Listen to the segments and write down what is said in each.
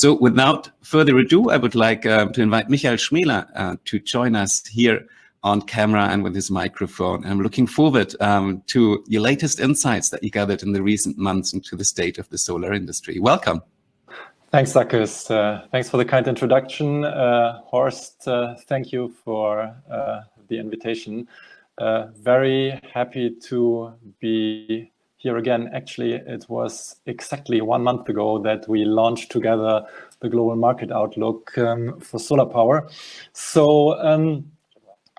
So without further ado, I would like to invite Michael Schmela to join us here on camera and with his microphone. I'm looking forward to your latest insights that you gathered in the recent months into the state of the solar industry. Welcome. Thanks, Marcus. Thanks for the kind introduction. Horst, thank you for the invitation. Very happy to be here again. Actually, it was exactly 1 month ago that we launched together the global market outlook for solar power. So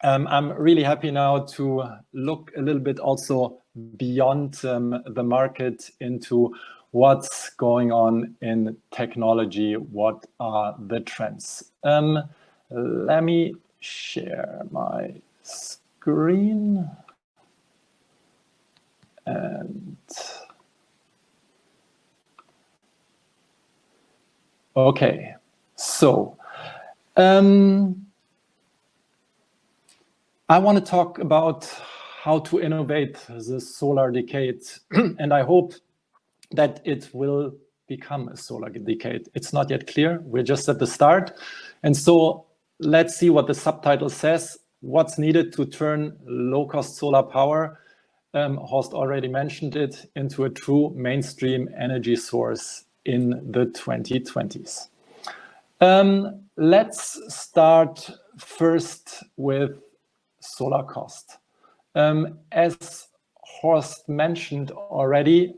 I'm really happy now to look a little bit also beyond the market into what's going on in technology, what are the trends. Let me share my screen. And okay, so I want to talk about how to innovate the solar decade, and I hope that it will become a solar decade. It's not yet clear. We're just at the start. And so let's see what the subtitle says. What's needed to turn low-cost solar power, Horst already mentioned it, into a true mainstream energy source in the 2020s. Let's start first with solar cost. As Horst mentioned already,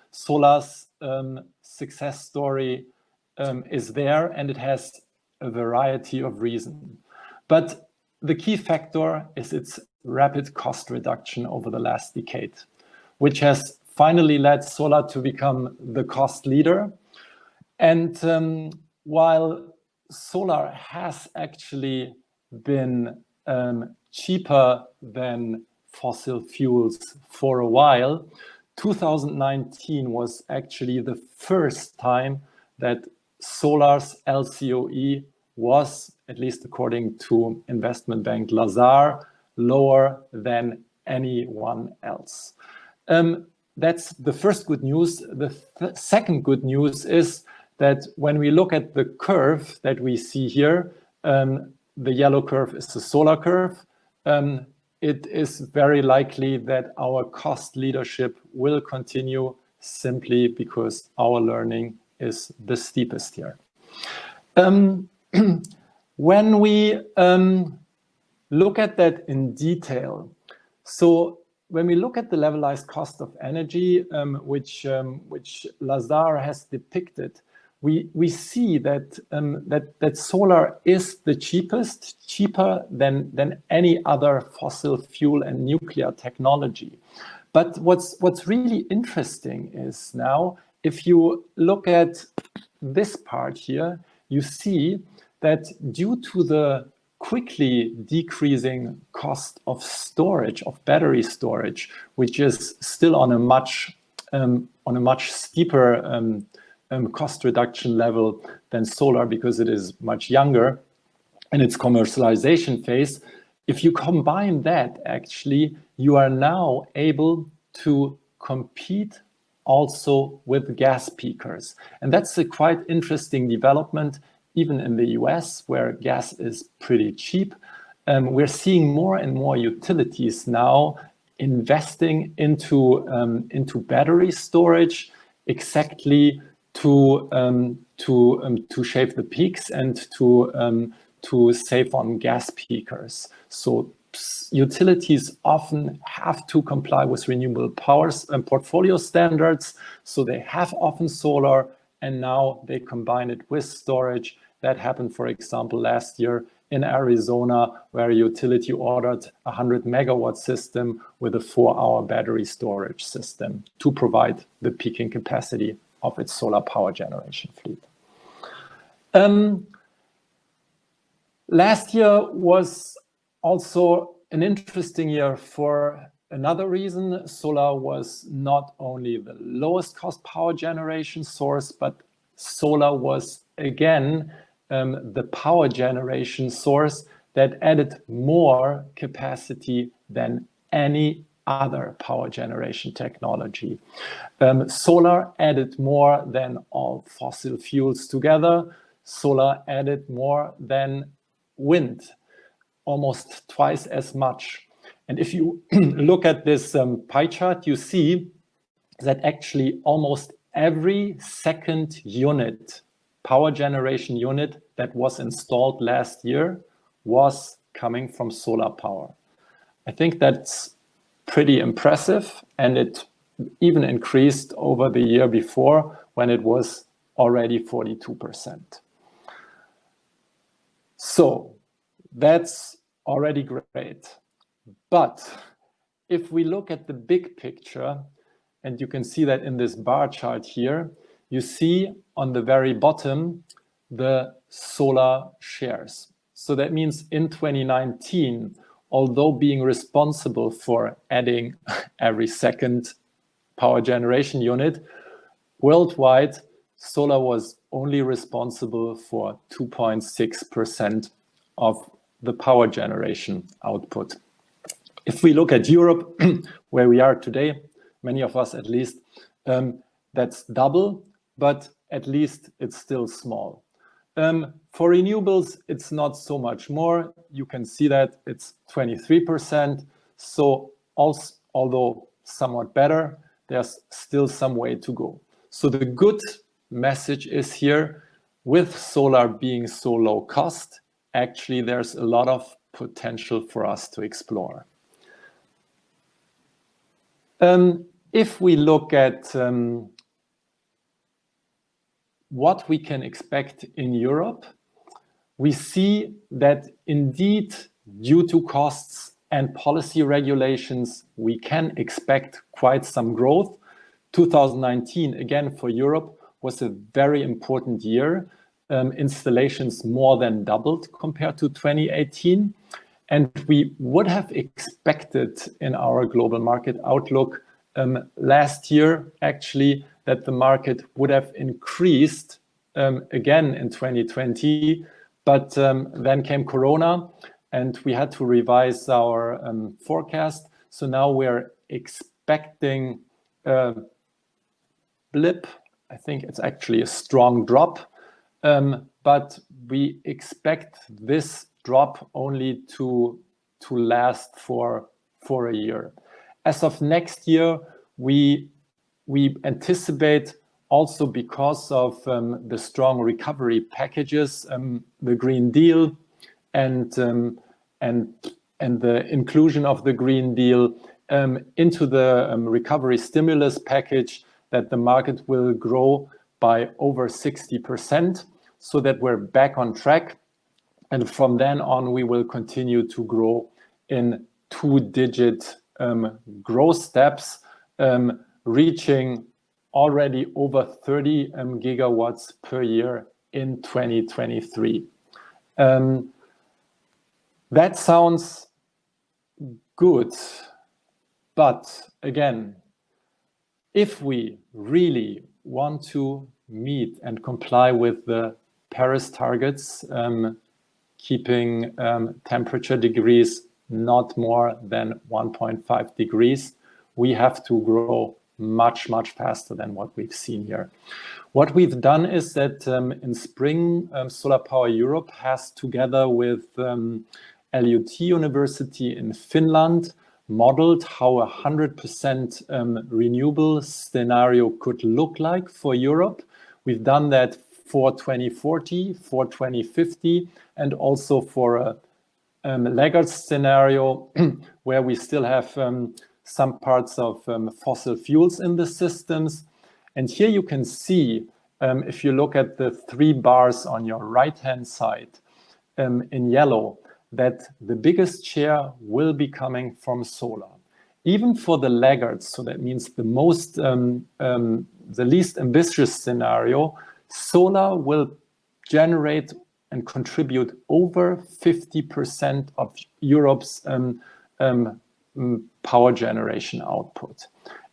solar's success story is there, and it has a variety of reasons. But the key factor is its rapid cost reduction over the last decade, which has finally led solar to become the cost leader. And while solar has actually been cheaper than fossil fuels for a while, 2019 was actually the first time that solar's LCOE was, at least according to investment bank Lazard, lower than anyone else. That's the first good news. The second good news is that when we look at the curve that we see here, the yellow curve is the solar curve. It is very likely that our cost leadership will continue simply because our learning is the steepest here. When we look at that in detail, so when we look at the levelized cost of energy, which Lazard has depicted, we see that that solar is the cheapest, cheaper than any other fossil fuel and nuclear technology. But what's really interesting is now, if you look at this part here, you see that due to the quickly decreasing cost of storage, of battery storage, which is still on a much steeper cost reduction level than solar because it is much younger in its commercialization phase. If you combine that, actually, you are now able to compete also with gas peakers. And that's a quite interesting development, even in the US, where gas is pretty cheap. We're seeing more and more utilities now investing into battery storage, exactly to shave the peaks and to save on gas peakers. So utilities often have to comply with renewable powers and portfolio standards. So they have often solar, and now they combine it with storage. That happened, for example, last year in Arizona, where a utility ordered a 100 megawatt system with a 4-hour battery storage system to provide the peaking capacity of its solar power generation fleet. Last year was also an interesting year for another reason. Solar was not only the lowest cost power generation source, but solar was again the power generation source that added more capacity than any other power generation technology. Solar added more than all fossil fuels together. Solar added more than wind, almost twice as much. And if you look at this pie chart, you see that actually almost every second unit, power generation unit that was installed last year was coming from solar power. I think that's pretty impressive, and it even increased over the year before when it was already 42%. So that's already great. But if we look at the big picture, and you can see that in this bar chart here, you see on the very bottom the solar shares. So that means in 2019, although being responsible for adding every second power generation unit, worldwide, solar was only responsible for 2.6% of the power generation output. If we look at Europe, where we are today, many of us at least, that's double, but at least it's still small. For renewables, it's not so much more. You can see that it's 23%. So also, although somewhat better, there's still some way to go. So the good message is here, with solar being so low cost, actually there's a lot of potential for us to explore. If we look at what we can expect in Europe, we see that indeed, due to costs and policy regulations, we can expect quite some growth. 2019, again, for Europe, was a very important year. Installations more than doubled compared to 2018. And we would have expected in our global market outlook last year, actually, that the market would have increased again in 2020. But then came Corona, and we had to revise our forecast. So now we're expecting a blip. I think it's actually a strong drop. But we expect this drop only to last for a year. As of next year, we anticipate, also because of the strong recovery packages, the Green Deal, and the inclusion of the Green Deal into the recovery stimulus package, that the market will grow by over 60%, so that we're back on track. And from then on, we will continue to grow in two-digit growth steps, reaching already over 30 gigawatts per year in 2023. That sounds good, but again, if we really want to meet and comply with the Paris targets, keeping temperature degrees not more than 1.5 degrees, we have to grow much, much faster than what we've seen here. What we've done is that in spring, Solar Power Europe has, together with LUT University in Finland, modeled how a 100% renewable scenario could look like for Europe. We've done that for 2040, for 2050, and also for a laggard scenario where we still have some parts of fossil fuels in the systems. And here you can see, if you look at the three bars on your right-hand side in yellow, that the biggest share will be coming from solar. Even for the laggards, so that means the most, the least ambitious scenario, solar will generate and contribute over 50% of Europe's power generation output.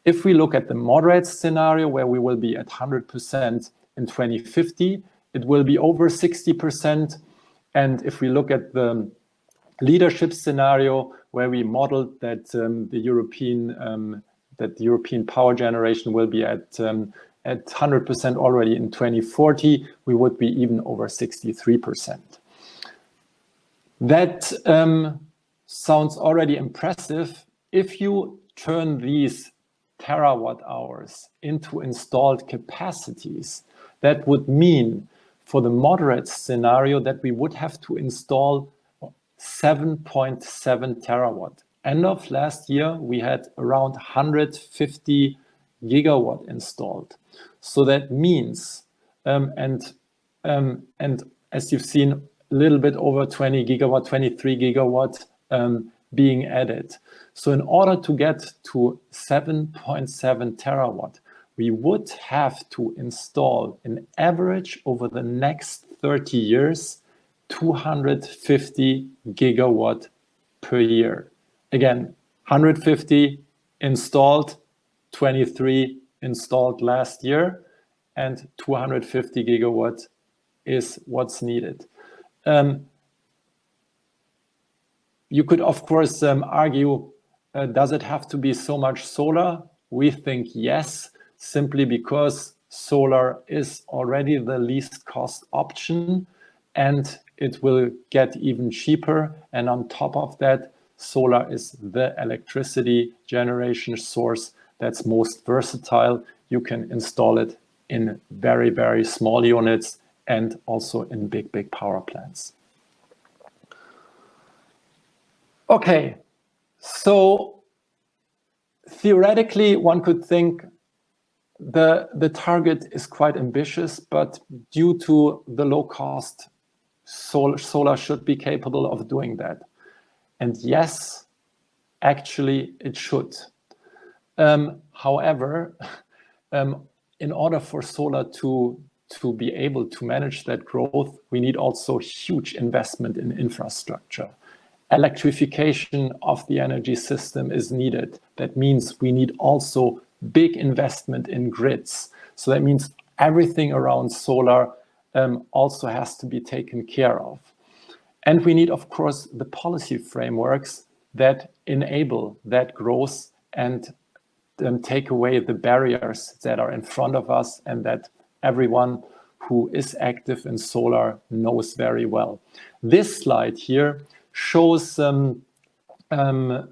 If we look at the moderate scenario, where we will be at 100% in 2050, it will be over 60%. And if we look at the leadership scenario where we modeled that the European power generation will be at 100% already in 2040, we would be even over 63%. That sounds already impressive. If you turn these terawatt hours into installed capacities, that would mean for the moderate scenario that we would have to install 7.7 terawatt. End of last year, we had around 150 gigawatt installed. So that means, and as you've seen, a little bit over 20 gigawatt, 23 gigawatt being added. So in order to get to 7.7 terawatt, we would have to install an average over the next 30 years, 250 gigawatt per year. Again, 150 installed, 23 installed last year, and 250 gigawatt is what's needed. You could, of course, argue, does it have to be so much solar? We think yes, simply because solar is already the least cost option, and it will get even cheaper. And on top of that, solar is the electricity generation source that's most versatile. You can install it in very, very small units and also in big, big power plants. Okay, so theoretically, one could think the target is quite ambitious, but due to the low cost, solar should be capable of doing that. And yes, actually it should. However, in order for solar to be able to manage that growth, we need also huge investment in infrastructure. Electrification of the energy system is needed. That means we need also big investment in grids. So that means everything around solar also has to be taken care of. And we need, of course, the policy frameworks that enable that growth and take away the barriers that are in front of us and that everyone who is active in solar knows very well. This slide here shows data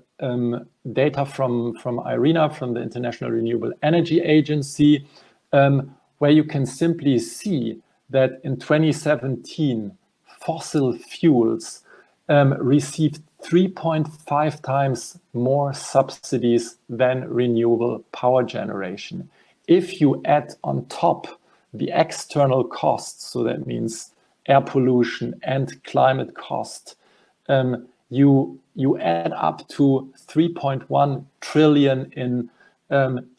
from IRENA, from the International Renewable Energy Agency, where you can simply see that in 2017, fossil fuels received 3.5 times more subsidies than renewable power generation. If you add on top the external costs, so that means air pollution and climate cost, you add up to 3.1 trillion in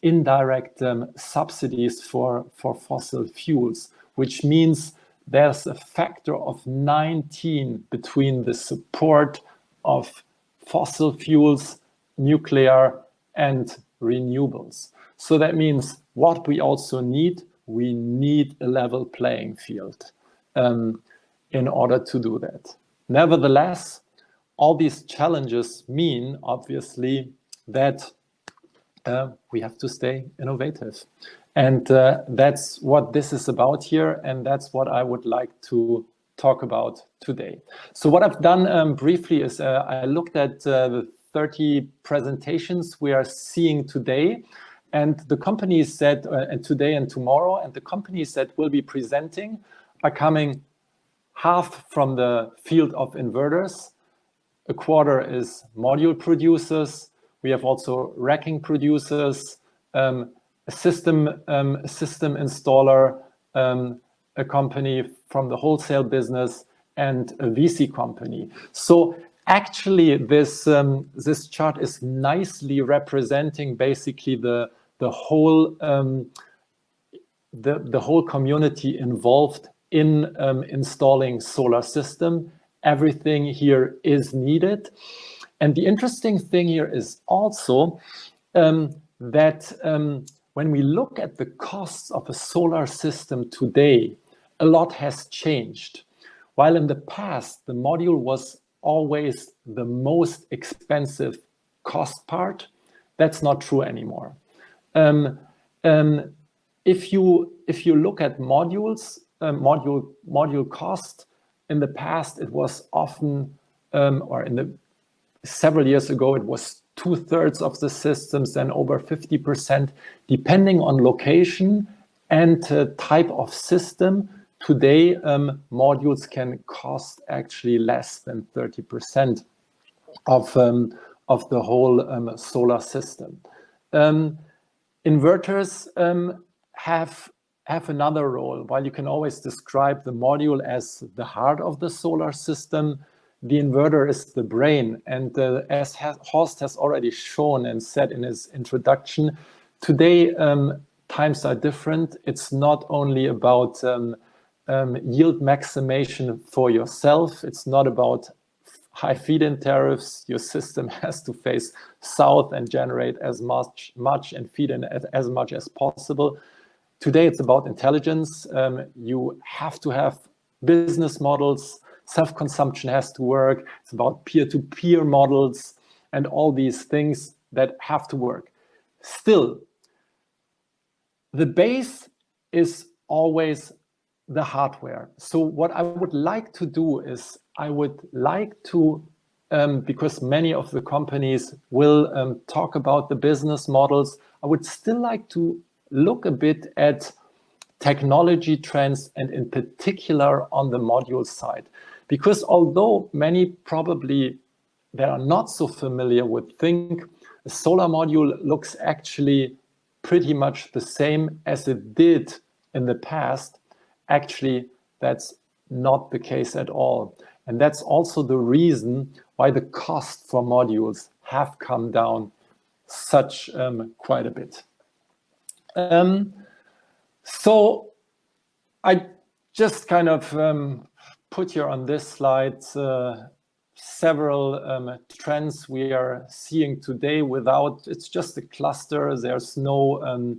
indirect subsidies for fossil fuels, which means there's a factor of 19 between the support of fossil fuels, nuclear, and renewables. So that means what we also need, we need a level playing field in order to do that. Nevertheless, all these challenges mean, obviously, that we have to stay innovative. And that's what this is about here, and that's what I would like to talk about today. So what I've done briefly is I looked at the 30 presentations we are seeing today, and the companies that today and tomorrow, and the companies that will be presenting are coming half from the field of inverters, a quarter is module producers, we have also racking producers, a system installer, a company from the wholesale business, and a VC company. So actually, this chart is nicely representing basically the whole community involved in installing solar system. Everything here is needed. And the interesting thing here is also that when we look at the costs of a solar system today, a lot has changed. While in the past, the module was always the most expensive cost part. That's not true anymore. If you look at modules, module cost, in the past it was often, several years ago, it was 2/3 of the systems, then over 50%, depending on location and type of system. Today, modules can cost actually less than 30% of the whole solar system. Inverters have another role. While you can always describe the module as the heart of the solar system, the inverter is the brain. And as Horst has already shown and said in his introduction, today times are different. It's not only about yield maximization for yourself. It's not about high feed-in tariffs. Your system has to face south and generate as much and feed in as much as possible. Today, it's about intelligence. You have to have business models. Self-consumption has to work. It's about peer-to-peer models and all these things that have to work. Still, the base is always the hardware. So what I would like to do is I would like to, because many of the companies will talk about the business models, I would still like to look a bit at technology trends and in particular on the module side. Because although many probably that are not so familiar would think a solar module looks actually pretty much the same as it did in the past, actually that's not the case at all. And that's also the reason why the cost for modules have come down such quite a bit. So I just kind of put here on this slide several trends we are seeing today without, it's just a cluster, there's no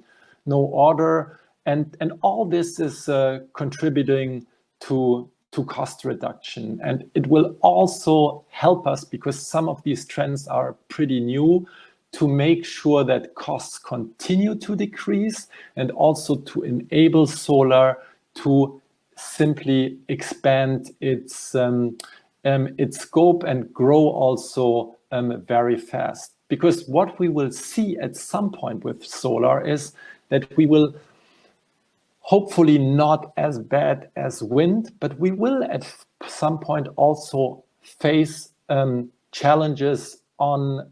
order, and all this is contributing to cost reduction. And it will also help us, because some of these trends are pretty new, to make sure that costs continue to decrease and also to enable solar to simply expand its scope and grow also very fast. Because what we will see at some point with solar is that we will hopefully not as bad as wind, but we will at some point also face challenges on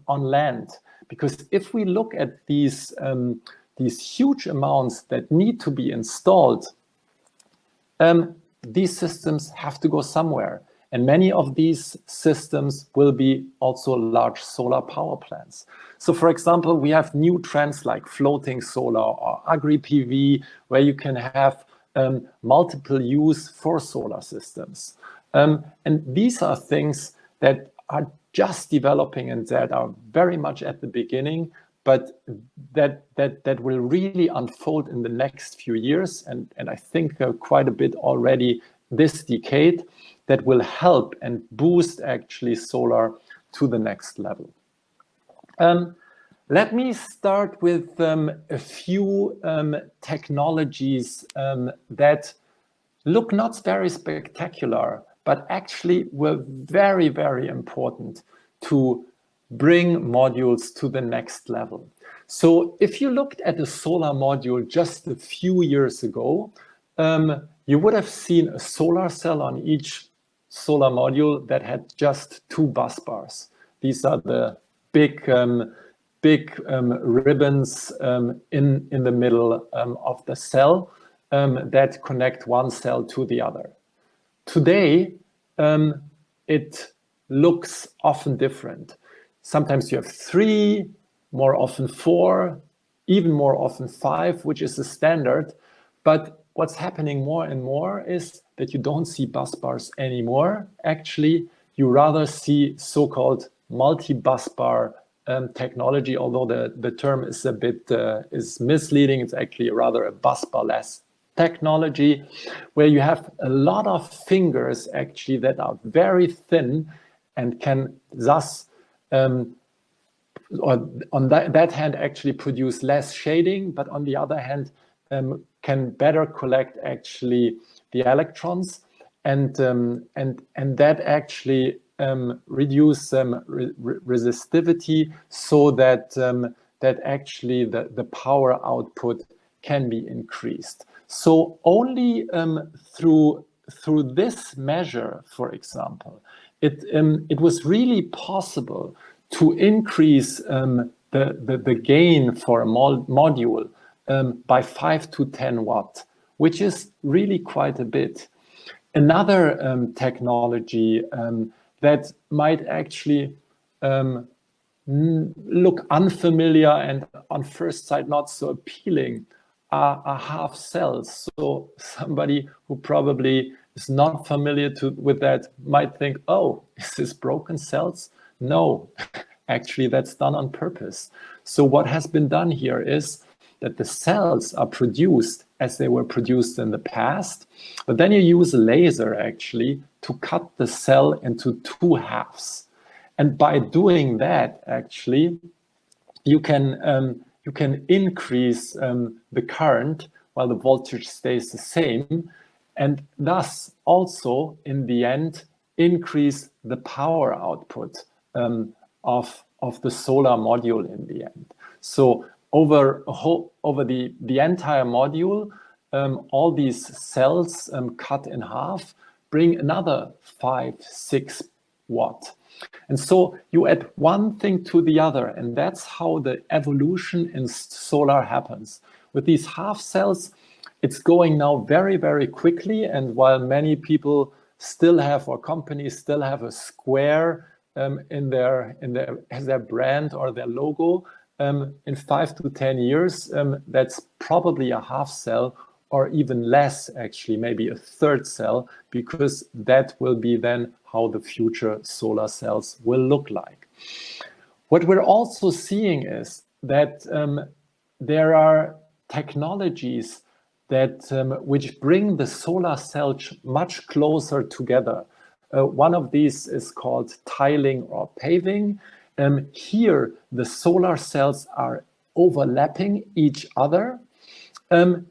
land. Because if we look at these huge amounts that need to be installed, these systems have to go somewhere. And many of these systems will be also large solar power plants. So for example, we have new trends like floating solar or agri-PV, where you can have multiple use for solar systems. And these are things that are just developing and that are very much at the beginning, but that will really unfold in the next few years. And I think quite a bit already this decade, that will help and boost actually solar to the next level. Let me start with a few technologies that look not very spectacular, but actually were very, very important to bring modules to the next level. So if you looked at a solar module just a few years ago, you would have seen a solar cell on each solar module that had just 2 bus bars. These are the big ribbons in the middle of the cell that connect one cell to the other. Today, it looks often different. Sometimes you have 3, more often 4, even more often 5, which is the standard. But what's happening more and more is that you don't see bus bars anymore. Actually, you rather see so-called multi-bus bar technology, although the term is a bit is misleading. It's actually rather a bus bar-less technology where you have a lot of fingers actually that are very thin and can thus or on that hand actually produce less shading, but on the other hand can better collect actually the electrons, and that actually reduce resistivity, so that that actually the power output can be increased. So only through this measure, for example, it was really possible to increase the gain for a module by 5 to 10 watt, which is really quite a bit. Another technology that might actually look unfamiliar and on first sight not so appealing are half cells. So somebody who probably is not familiar with that might think, oh, is this broken cells? No, actually that's done on purpose. So what has been done here is that the cells are produced as they were produced in the past, but then you use a laser actually to cut the cell into two halves. And by doing that, actually, you can increase the current while the voltage stays the same, and thus also in the end increase the power output of the solar module in the end. So over the entire module, all these cells cut in half bring another 5-6 watt. And so you add one thing to the other, and that's how the evolution in solar happens. With these half cells, it's going now very, very quickly. And while many people still have, or companies still have, a square as their brand or their logo, in 5 to 10 years, that's probably a half cell, or even less, actually, maybe a third cell, because that will be then how the future solar cells will look like. What we're also seeing is that there are technologies that which bring the solar cell much closer together. One of these is called tiling or paving. Here, the solar cells are overlapping each other. And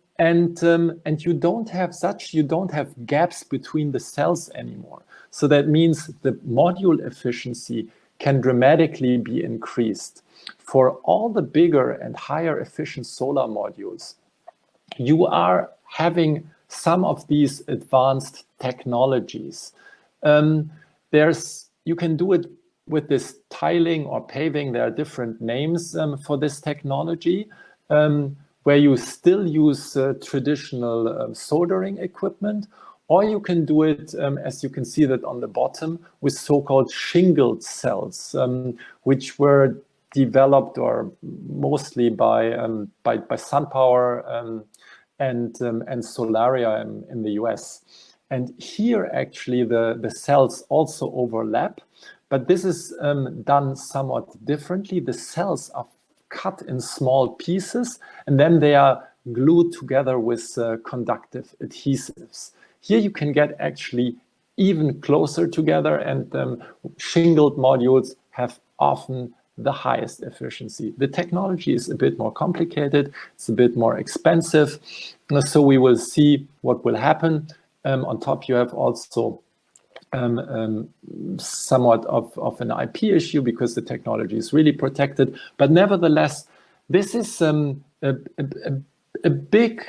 you don't have gaps between the cells anymore. So that means the module efficiency can dramatically be increased. For all the bigger and higher efficient solar modules, you are having some of these advanced technologies. You can do it with this tiling or paving. There are different names for this technology, where you still use traditional soldering equipment, or you can do it, as you can see that on the bottom, with so-called shingled cells, which were developed or mostly by SunPower and Solaria in the US. And here, actually, the cells also overlap, but this is done somewhat differently. The cells are cut in small pieces, and then they are glued together with conductive adhesives. Here you can get actually even closer together, and shingled modules have often the highest efficiency. The technology is a bit more complicated, it's a bit more expensive, so we will see what will happen. On top, you have also somewhat of an IP issue because the technology is really protected. But nevertheless, this is a big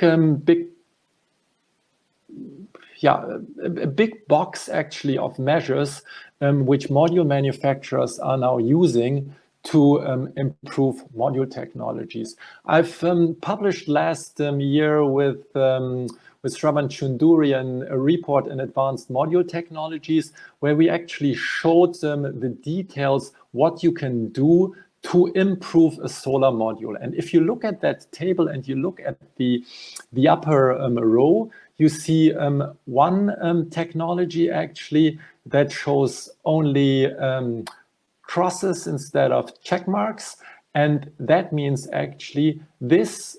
box actually of measures which module manufacturers are now using to improve module technologies. I've published last year with Shravan Chundurian a report in advanced module technologies, where we actually showed the details, what you can do to improve a solar module. And if you look at that table and you look at the upper row, you see one technology actually that shows only crosses instead of check marks. And that means actually this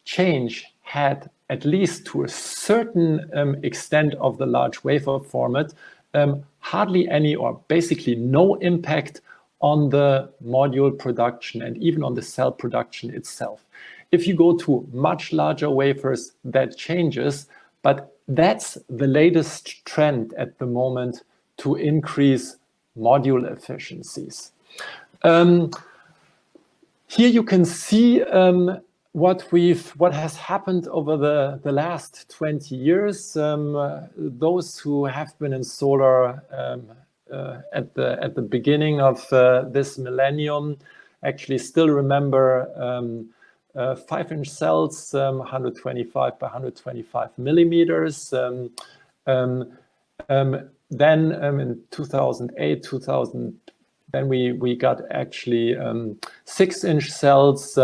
change had at least to a certain extent of the large wafer format, hardly any or basically no impact on the module production and even on the cell production itself. If you go to much larger wafers, that changes, but that's the latest trend at the moment to increase module efficiencies. Here you can see what has happened over the last 20 years. Those who have been in solar at the beginning of this millennium actually still remember 5-inch cells, 125 by 125 millimeters. Then in 2008, then we got actually 6-inch cells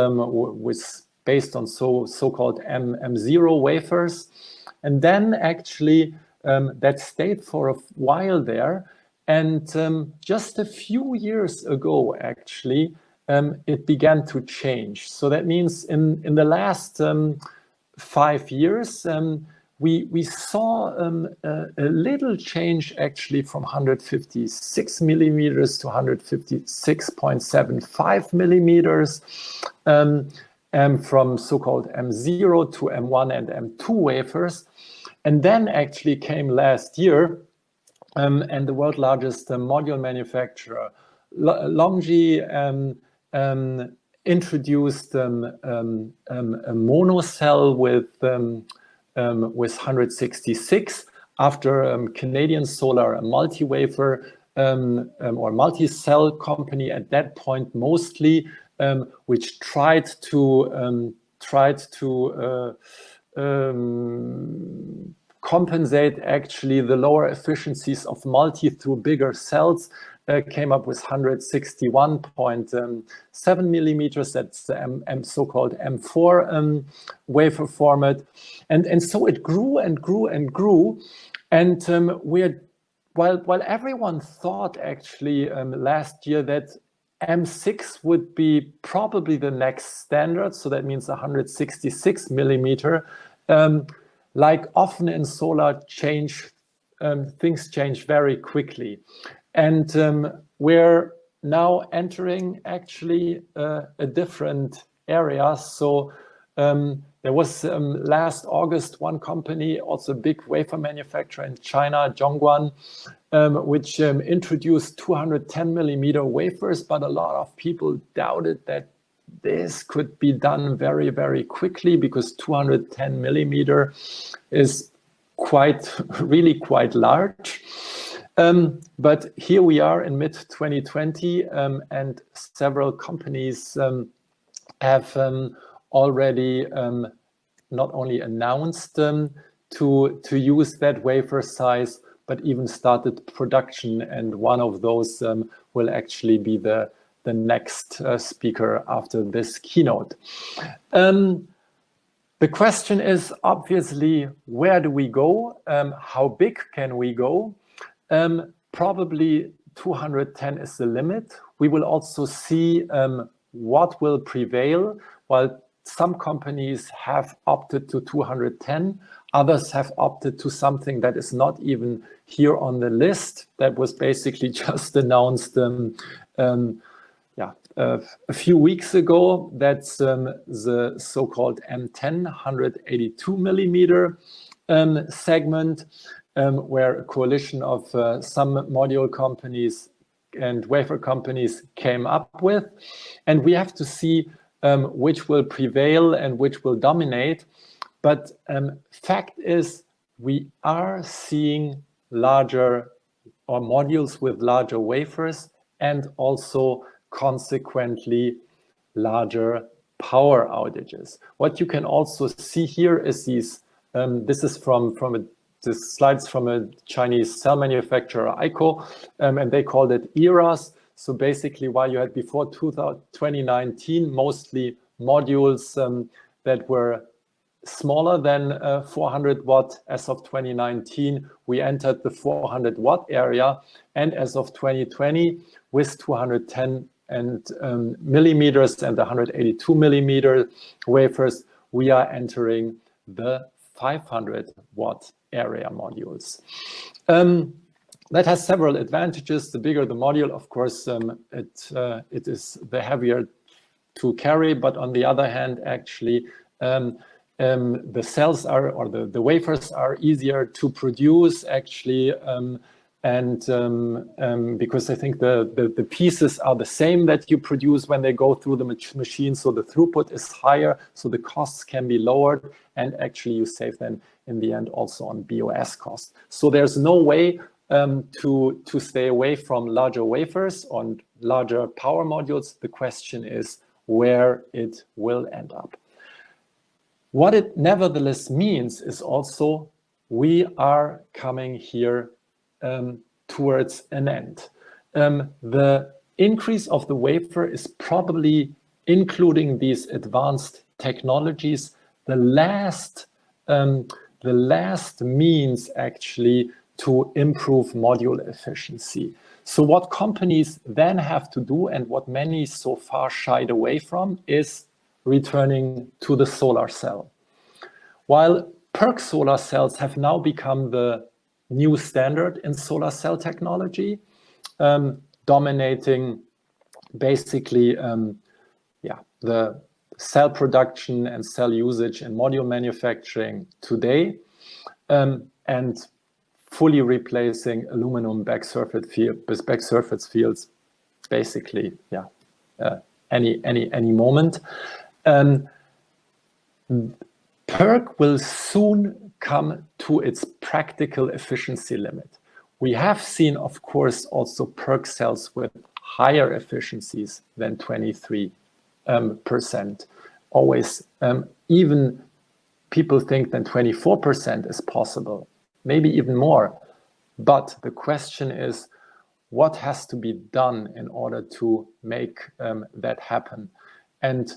based on so-called M0 wafers. And then actually that stayed for a while there. And just a few years ago, actually, it began to change. So that means in the last 5 years, we saw a little change actually from 156 millimeters to 156.75 millimeters, from so-called M0 to M1 and M2 wafers. And then actually came last year, and the world's largest module manufacturer, LONGi, introduced a mono cell with 166 after Canadian Solar, a multi-wafer or multi-cell company at that point mostly, which tried to compensate actually the lower efficiencies of multi through bigger cells, came up with 161.7 millimeters. That's the so-called M4 wafer format. And so it grew and grew and grew. And while everyone thought actually last year that M6 would be probably the next standard, so that means 166 millimeter, like often in solar things change very quickly. And we're now entering actually a different area. So there was last August one company, also a big wafer manufacturer in China, Zhongguan, which introduced 210 millimeter wafers, but a lot of people doubted that this could be done very, very quickly because 210 millimeter is really quite large. But here we are in mid-2020, and several companies have already not only announced to use that wafer size, but even started production. And one of those will actually be the next speaker after this keynote. The question is obviously, where do we go? How big can we go? Probably 210 is the limit. We will also see what will prevail. While some companies have opted to 210, others have opted to something that is not even here on the list. That was basically just announced a few weeks ago. That's the so-called M10 182 millimeter segment, where a coalition of some module companies and wafer companies came up with. And we have to see which will prevail and which will dominate. But fact is, we are seeing larger or modules with larger wafers and also consequently larger power outages. What you can also see here is these, this is this slides from a Chinese cell manufacturer, ICO, and they called it eras. So basically, while you had before 2019, mostly modules that were smaller than 400 watt, as of 2019, we entered the 400 watt area. And as of 2020, with 210 millimeters and 182 millimeter wafers, we are entering the 500 watt area modules. That has several advantages. The bigger the module, of course, it is the heavier to carry, but on the other hand, actually, the cells are, or the wafers are easier to produce, actually, because I think the pieces are the same that you produce when they go through the machine, so the throughput is higher, so the costs can be lowered, and actually you save then in the end also on BOS costs. So there's no way to stay away from larger wafers on larger power modules. The question is where it will end up. What it nevertheless means is also we are coming here towards an end. The increase of the wafer is probably, including these advanced technologies, the last means actually to improve module efficiency. So what companies then have to do, and what many so far shied away from, is returning to the solar cell. While PERC solar cells have now become the new standard in solar cell technology, dominating basically the cell production and cell usage and module manufacturing today, and fully replacing aluminum back surface fields, basically, any moment. PERC will soon come to its practical efficiency limit. We have seen, of course, also PERC cells with higher efficiencies than 23%. Always, even people think that 24% is possible, maybe even more. But the question is, what has to be done in order to make that happen? And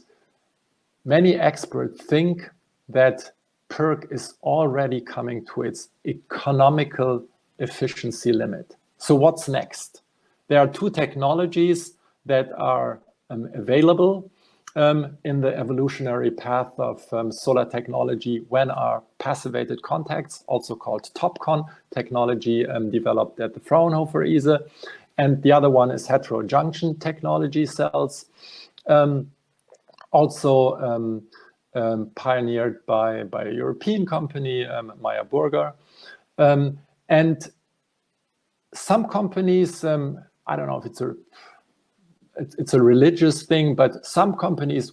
many experts think that PERC is already coming to its economical efficiency limit. So what's next? There are two technologies that are available in the evolutionary path of solar technology. One are passivated contacts, also called TOPCon technology, developed at the Fraunhofer ISE, and the other one is heterojunction technology cells, also pioneered by a European company, Meyer Burger. And some companies, I don't know if it's a religious thing, but some companies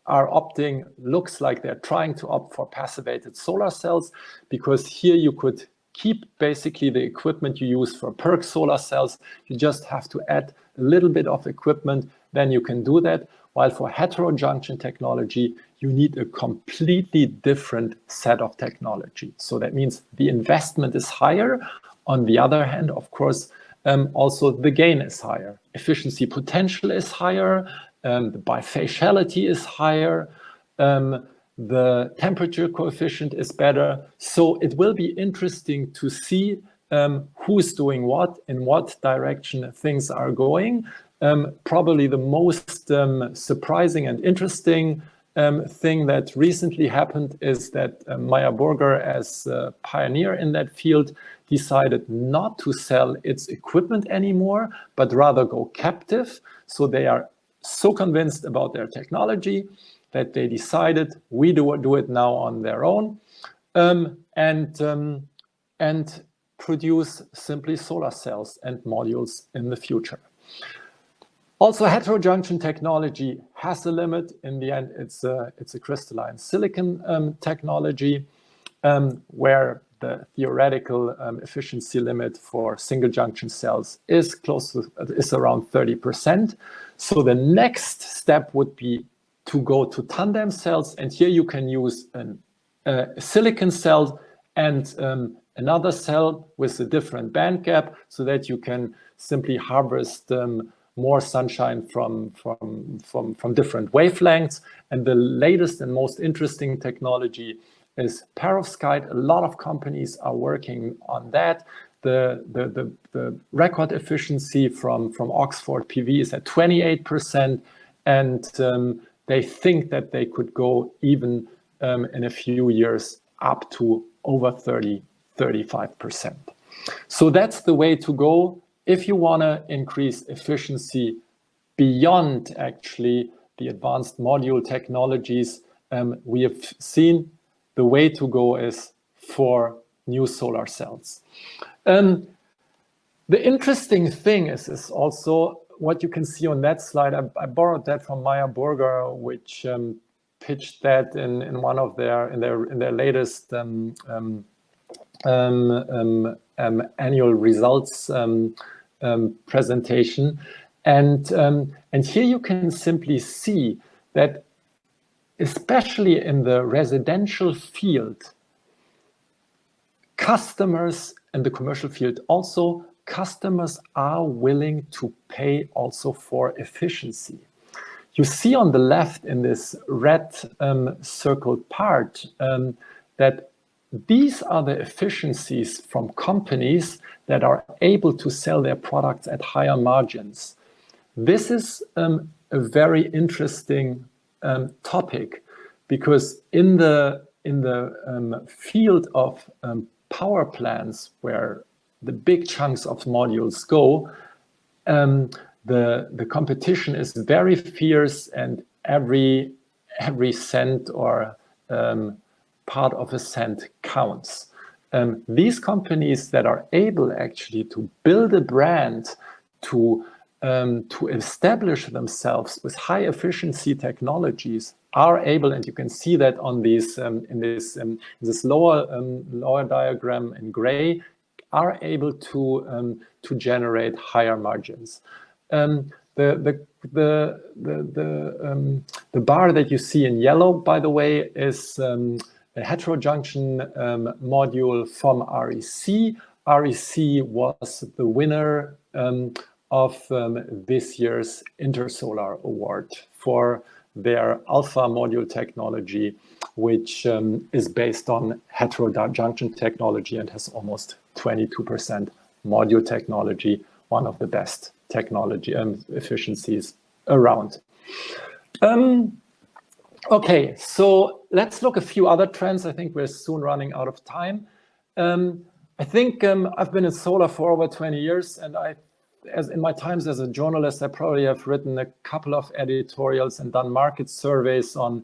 are opting, looks like they're trying to opt for passivated solar cells, because here you could keep basically the equipment you use for PERC solar cells. You just have to add a little bit of equipment, then you can do that. While for heterojunction technology, you need a completely different set of technology. So that means the investment is higher. On the other hand, of course, also the gain is higher. Efficiency potential is higher. The bifaciality is higher. The temperature coefficient is better. So it will be interesting to see who's doing what, in what direction things are going. Probably the most surprising and interesting thing that recently happened is that Meyer Burger, as a pioneer in that field, decided not to sell its equipment anymore, but rather go captive. So they are so convinced about their technology that they decided we do it now on their own, and produce simply solar cells and modules in the future. Also, heterojunction technology has a limit. In the end, it's a crystalline silicon technology, where the theoretical efficiency limit for single junction cells is around 30%. So the next step would be to go to tandem cells, and here you can use a silicon cell and another cell with a different band gap, so that you can simply harvest more sunshine from different wavelengths. And the latest and most interesting technology is perovskite. A lot of companies are working on that. The record efficiency from Oxford PV is at 28%, and they think that they could go even in a few years up to over 35%. So that's the way to go if you want to increase efficiency beyond actually the advanced module technologies. We have seen the way to go is for new solar cells. The interesting thing is also what you can see on that slide. I borrowed that from Meyer Burger, which pitched that in one of their latest annual results presentation, and here you can simply see that, especially in the residential field, customers, and the commercial field also, customers are willing to pay also for efficiency. You see on the left in this red circled part that these are the efficiencies from companies that are able to sell their products at higher margins. This is a very interesting topic, because in the field of power plants, where the big chunks of modules go, the competition is very fierce, and every cent or part of a cent counts. These companies that are able actually to build a brand, to establish themselves with high efficiency technologies, are able, and you can see that on these in this lower diagram in gray, are able to generate higher margins. The bar that you see in yellow, by the way, is a heterojunction module from REC. REC was the winner of this year's Intersolar award for their alpha module technology, which is based on heterojunction technology and has almost 22% module technology, one of the best technology efficiencies around. Okay, so let's look at a few other trends. I think we're soon running out of time. I think I've been in solar for over 20 years, and as in my times as a journalist, I probably have written a couple of editorials and done market surveys on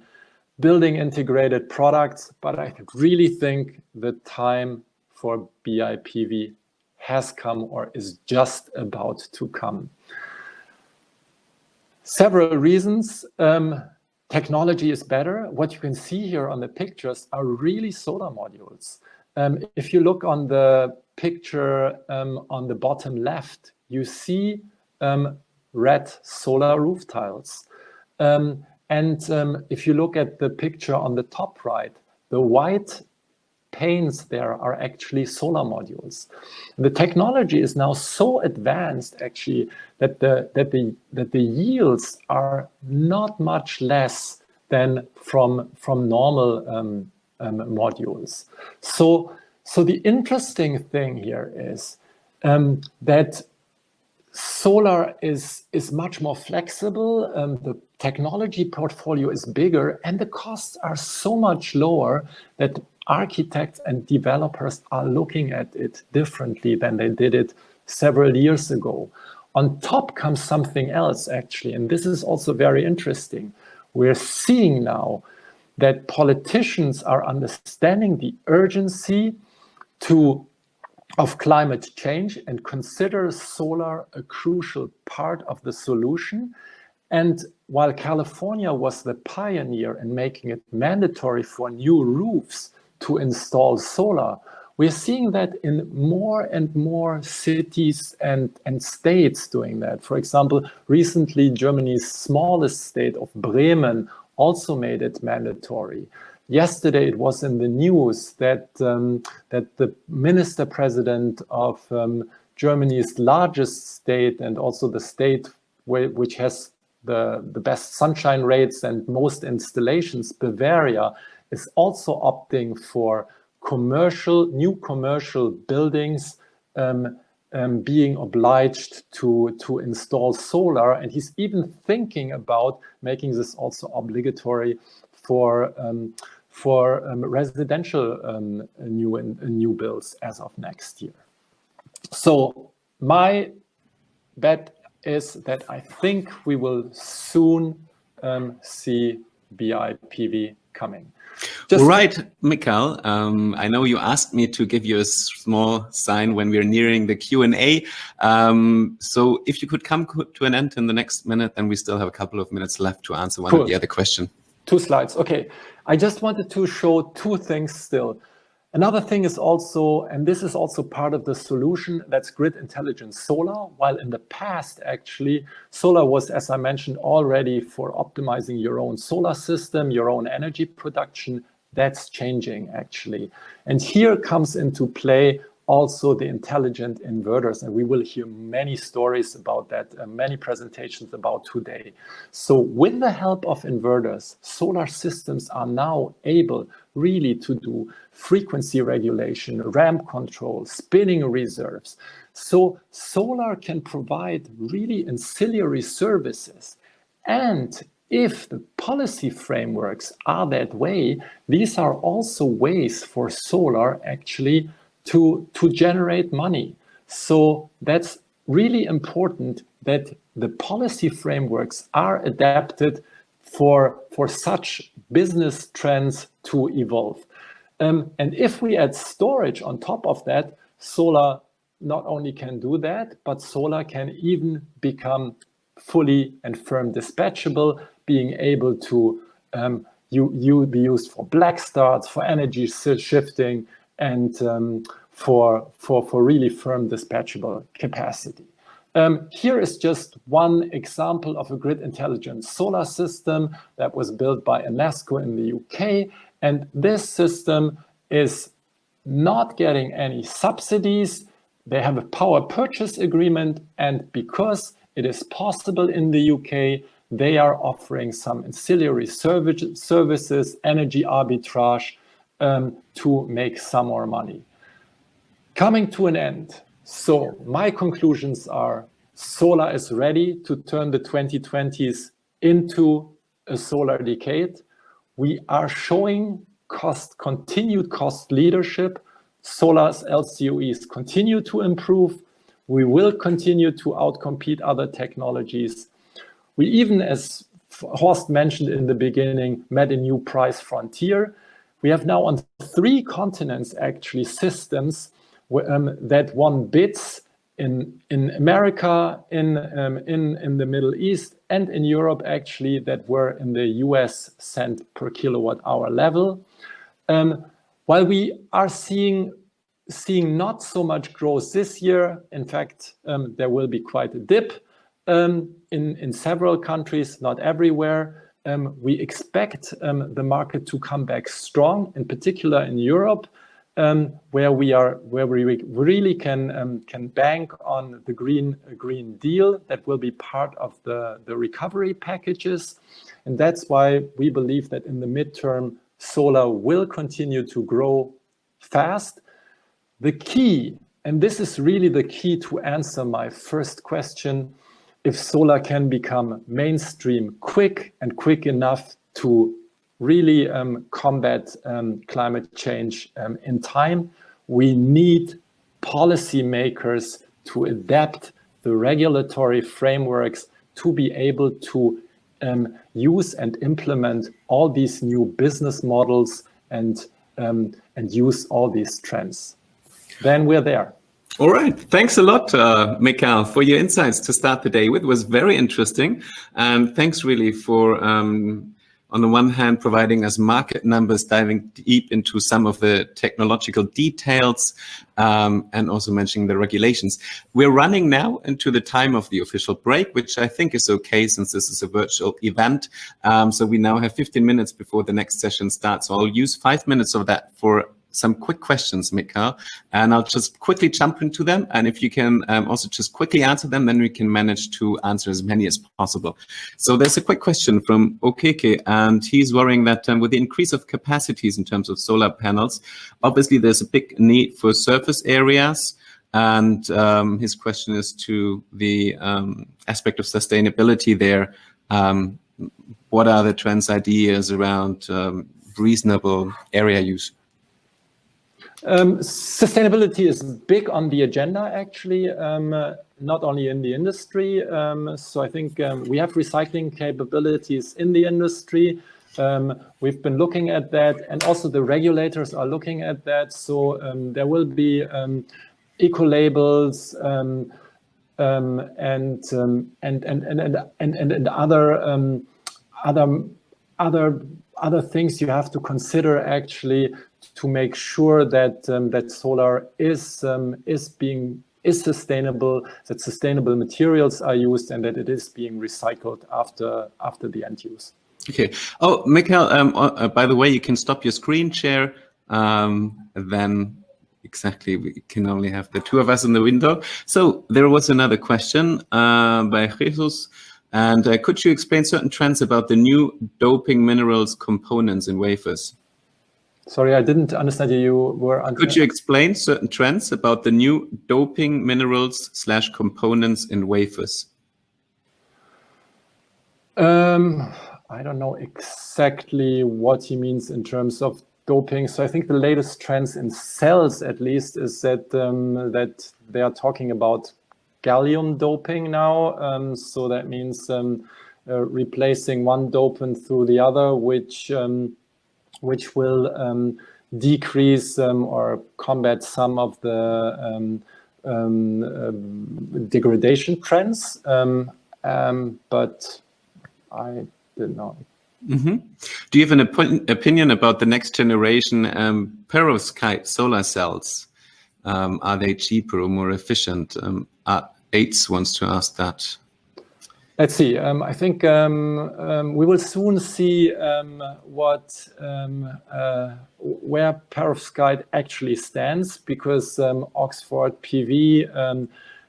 building integrated products, but I really think the time for BIPV has come, or is just about to come. Several reasons. Technology is better. What you can see here on the pictures are really solar modules. If you look on the picture on the bottom left, you see red solar roof tiles. And if you look at the picture on the top right, the white panes there are actually solar modules. The technology is now so advanced, actually, that the yields are not much less than from normal modules. So the interesting thing here is that solar is much more flexible, the technology portfolio is bigger, and the costs are so much lower that architects and developers are looking at it differently than they did it several years ago. On top comes something else, actually, and this is also very interesting. We're seeing now that politicians are understanding the urgency of climate change and consider solar a crucial part of the solution. And while California was the pioneer in making it mandatory for new roofs to install solar, we're seeing that in more and more cities and states doing that. For example, recently Germany's smallest state of Bremen also made it mandatory. Yesterday, it was in the news that the minister president of Germany's largest state, and also the state which has the best sunshine rates and most installations, Bavaria, is also opting for new commercial buildings being obliged to install solar. And he's even thinking about making this also obligatory for residential new builds as of next year. So my bet is that I think we will soon see BIPV coming. All right, Michael, I know you asked me to give you a small sign when we're nearing the Q&A. So if you could come to an end in the next minute, then we still have a couple of minutes left to answer one of the other questions. 2 slides. Okay. I just wanted to show 2 things still. Another thing is also, and this is also part of the solution, that's grid intelligent solar. While in the past, actually, solar was, as I mentioned already, for optimizing your own solar system, your own energy production. That's changing, actually. And here comes into play also the intelligent inverters. And we will hear many stories about that, many presentations about today. So with the help of inverters, solar systems are now able really to do frequency regulation, ramp control, spinning reserves. So solar can provide really ancillary services. And if the policy frameworks are that way, these are also ways for solar actually to generate money. So that's really important that the policy frameworks are adapted for such business trends to evolve. And if we add storage on top of that, solar not only can do that, but solar can even become fully and firm dispatchable, being able to be used for black starts, for energy shifting, and for really firm dispatchable capacity. Here is just one example of a grid intelligent solar system that was built by Enesco in the UK. And this system is not getting any subsidies. They have a power purchase agreement. And because it is possible in the UK, they are offering some ancillary services, energy arbitrage, to make some more money. Coming to an end. So my conclusions are solar is ready to turn the 2020s into a solar decade. We are showing continued cost leadership. Solar's LCOEs continue to improve. We will continue to outcompete other technologies. We even, as Horst mentioned in the beginning, met a new price frontier. We have now on 3 continents actually systems that won bids in America, in the Middle East, and in Europe actually that were in the US cent per kilowatt hour level. While we are seeing not so much growth this year, in fact, there will be quite a dip in several countries, not everywhere. We expect the market to come back strong, in particular in Europe, where we really can bank on the Green Deal that will be part of the recovery packages. And that's why we believe that in the midterm, solar will continue to grow fast. The key, and this is really the key to answer my first question, if solar can become mainstream quick enough to really combat climate change in time, we need policymakers to adapt the regulatory frameworks to be able to use and implement all these new business models and use all these trends. Then we're there. All right. Thanks a lot, Michael, for your insights to start the day with. It was very interesting. And thanks really for, on the one hand, providing us market numbers, diving deep into some of the technological details, and also mentioning the regulations. We're running now into the time of the official break, which I think is okay since this is a virtual event. So we now have 15 minutes before the next session starts. So I'll use 5 minutes of that for some quick questions, Michael, and I'll just quickly jump into them. And if you can also just quickly answer them, then we can manage to answer as many as possible. So there's a quick question from Okeke, and he's worrying that with the increase of capacities in terms of solar panels, obviously there's a big need for surface areas. And his question is to the aspect of sustainability there. What are the trends, ideas around reasonable area use? Sustainability is big on the agenda, actually, not only in the industry. So I think we have recycling capabilities in the industry. We've been looking at that, and also the regulators are looking at that. So there will be eco labels and other things you have to consider, actually, to make sure that that solar is sustainable, that sustainable materials are used, and that it is being recycled after the end use. Okay. Oh, Michael, by the way, you can stop your screen share. Then exactly, we can only have the two of us in the window. So there was another question by Jesus. And could you explain certain trends about the new doping minerals components in wafers? Sorry, I didn't understand you. Could you explain certain trends about the new doping minerals / components in wafers? I don't know exactly what he means in terms of doping. So I think the latest trends in cells, at least, is that that they are talking about gallium doping now. So that means replacing one dopant through the other, which will decrease or combat some of the degradation trends. But I didn't know. Mm-hmm. Do you have an opinion about the next generation perovskite solar cells? Are they cheaper or more efficient? AIDS wants to ask that. Let's see. I think we will soon see where perovskite actually stands, because Oxford PV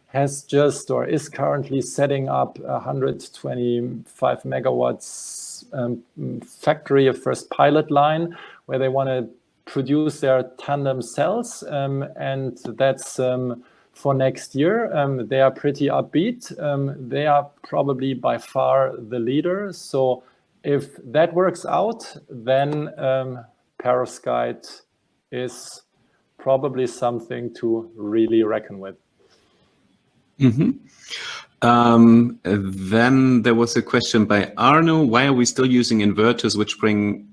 has just, or is currently, setting up a 125 megawatts factory, a first pilot line, where they want to produce their tandem cells, and that's for next year. They are pretty upbeat. They are probably by far the leader. So if that works out, then perovskite is probably something to really reckon with. Mm-hmm. Then there was a question by Arno. Why are we still using inverters which bring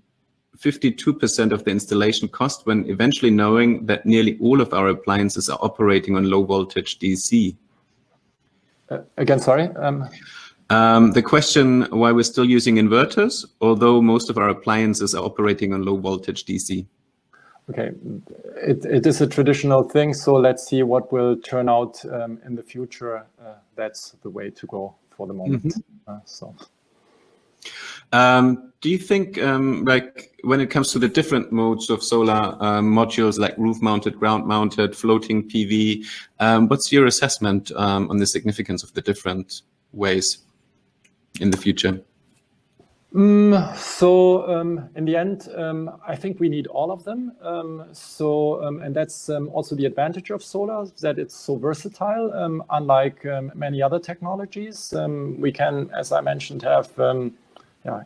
52% of the installation cost, when eventually knowing that nearly all of our appliances are operating on low voltage DC? Again, sorry? The question why we're still using inverters, although most of our appliances are operating on low voltage DC. Okay, it is a traditional thing, so let's see what will turn out in the future. That's the way to go for the moment. Mm-hmm. Do you think, like, when it comes to the different modes of solar modules, like roof-mounted, ground-mounted, floating PV, what's your assessment on the significance of the different ways in the future? In the end, I think we need all of them. And that's also the advantage of solar, that it's so versatile. Unlike many other technologies, we can, as I mentioned, have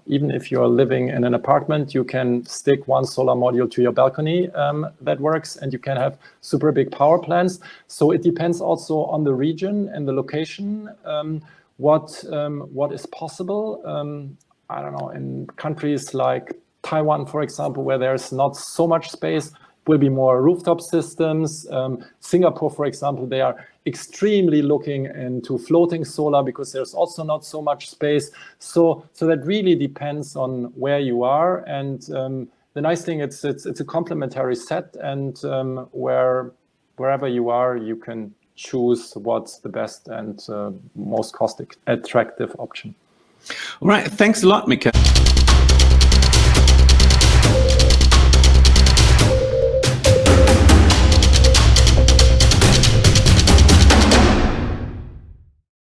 even if you're living in an apartment, you can stick one solar module to your balcony that works, and you can have super big power plants. So it depends also on the region and the location, what is possible. I don't know, in countries like Taiwan, for example, where there's not so much space, will be more rooftop systems. Singapore, for example, they are extremely looking into floating solar because there's also not so much space. So that really depends on where you are. And the nice thing, it's a complementary set, and wherever you are, you can choose what's the best and most cost attractive option. All right, thanks a lot, Mika.